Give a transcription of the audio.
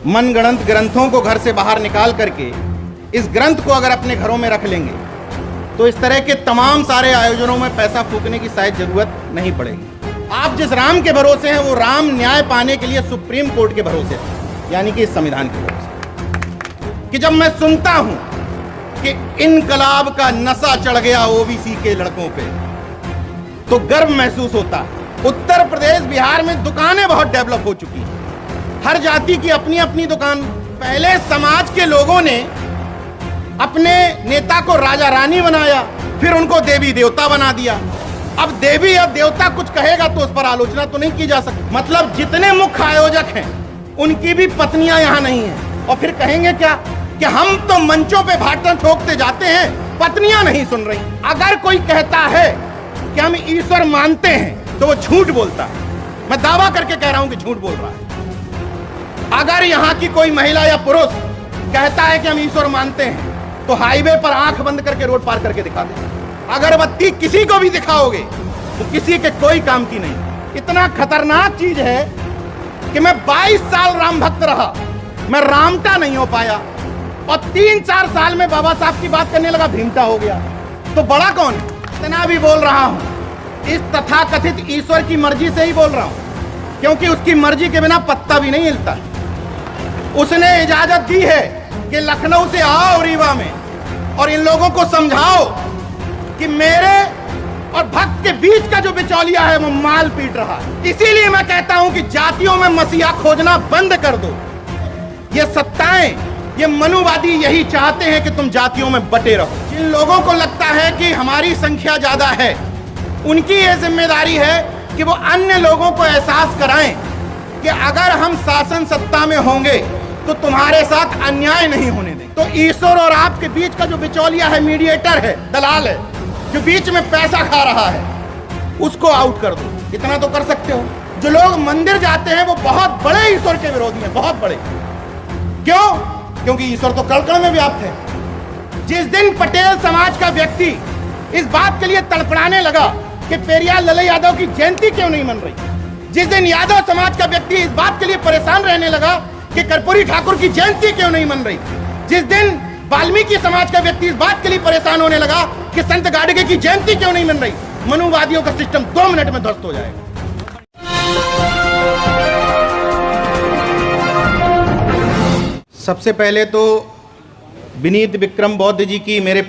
मनगढ़ंत ग्रंथों को घर से बाहर निकाल करके इस ग्रंथ को अगर अपने घरों में रख लेंगे तो इस तरह के तमाम सारे आयोजनों में पैसा फूकने की शायद जरूरत नहीं पड़ेगी। आप जिस राम के भरोसे हैं वो राम न्याय पाने के लिए सुप्रीम कोर्ट के भरोसे है, यानी कि इस संविधान के भरोसे। कि जब मैं सुनता हूं कि इनकलाब का नशा चढ़ गया ओबीसी के लड़कों पे तो गर्व महसूस होता है। उत्तर प्रदेश बिहार में दुकानें बहुत डेवलप हो चुकी हैं, हर जाति की अपनी अपनी दुकान। पहले समाज के लोगों ने अपने नेता को राजा रानी बनाया, फिर उनको देवी देवता बना दिया। अब देवी या देवता कुछ कहेगा तो उस पर आलोचना तो नहीं की जा सकती। मतलब जितने मुख्य आयोजक हैं उनकी भी पत्नियां यहां नहीं हैं, और फिर कहेंगे क्या कि हम तो मंचों पे भाषण ठोकते जाते हैं, पत्नियां नहीं सुन रही। अगर कोई कहता है कि हम ईश्वर मानते हैं तो वो झूठ बोलता है। मैं दावा करके कह रहा हूं कि झूठ बोल रहा है। अगर यहां की कोई महिला या पुरुष कहता है कि हम ईश्वर मानते हैं तो हाईवे पर आंख बंद करके रोड पार करके दिखा दे। अगरबत्ती किसी को भी दिखाओगे तो किसी के कोई काम की नहीं। इतना खतरनाक चीज है कि मैं 22 साल राम भक्त रहा, मैं रामटा नहीं हो पाया, और 3-4 साल में बाबा साहब की बात करने लगा भीमटा हो गया। तो बड़ा कौन है? इतना भी बोल रहा हूं इस तथाकथित ईश्वर की मर्जी से ही बोल रहा हूं, क्योंकि उसकी मर्जी के बिना पत्ता भी नहीं हिलता। उसने इजाजत दी है कि लखनऊ से आओ रीवा में और इन लोगों को समझाओ कि मेरे और भक्त के बीच का जो बिचौलिया है वो माल पीट रहा है। इसीलिए मैं कहता हूं कि जातियों में मसीहा खोजना बंद कर दो। ये सत्ताएं, ये मनुवादी यही चाहते हैं कि तुम जातियों में बटे रहो। जिन लोगों को लगता है कि हमारी संख्या ज्यादा है, उनकी ये जिम्मेदारी है कि वो अन्य लोगों को एहसास कराएं कि अगर हम शासन सत्ता में होंगे तो तुम्हारे साथ अन्याय नहीं होने देंगे। तो ईश्वर और आपके बीच का जो बिचौलिया है, मीडिएटर है, दलाल है, जो बीच में पैसा खा रहा है, उसको आउट कर दो। इतना तो कर सकते हो। जो लोग मंदिर जाते हैं वो बहुत बड़े ईश्वर के विरोधी हैं, बहुत बड़े। क्यों? क्योंकि ईश्वर तो कण कण में व्याप्त है। जिस दिन पटेल समाज का व्यक्ति इस बात के लिए तड़पड़ाने लगा कि पेरियार लल्लू यादव की जयंती क्यों नहीं मन रही, जिस दिन यादव समाज का व्यक्ति इस बात के लिए परेशान रहने लगा कि कर्पूरी ठाकुर की जयंती क्यों नहीं मन रही, जिस दिन वाल्मीकि समाज का व्यक्ति इस बात के लिए परेशान होने लगा कि संत गाडगे की जयंती क्यों नहीं मन रही, मनुवादियों का सिस्टम 2 मिनट में ध्वस्त हो जाएगा। सबसे पहले तो विनीत विक्रम बौद्ध जी की मेरे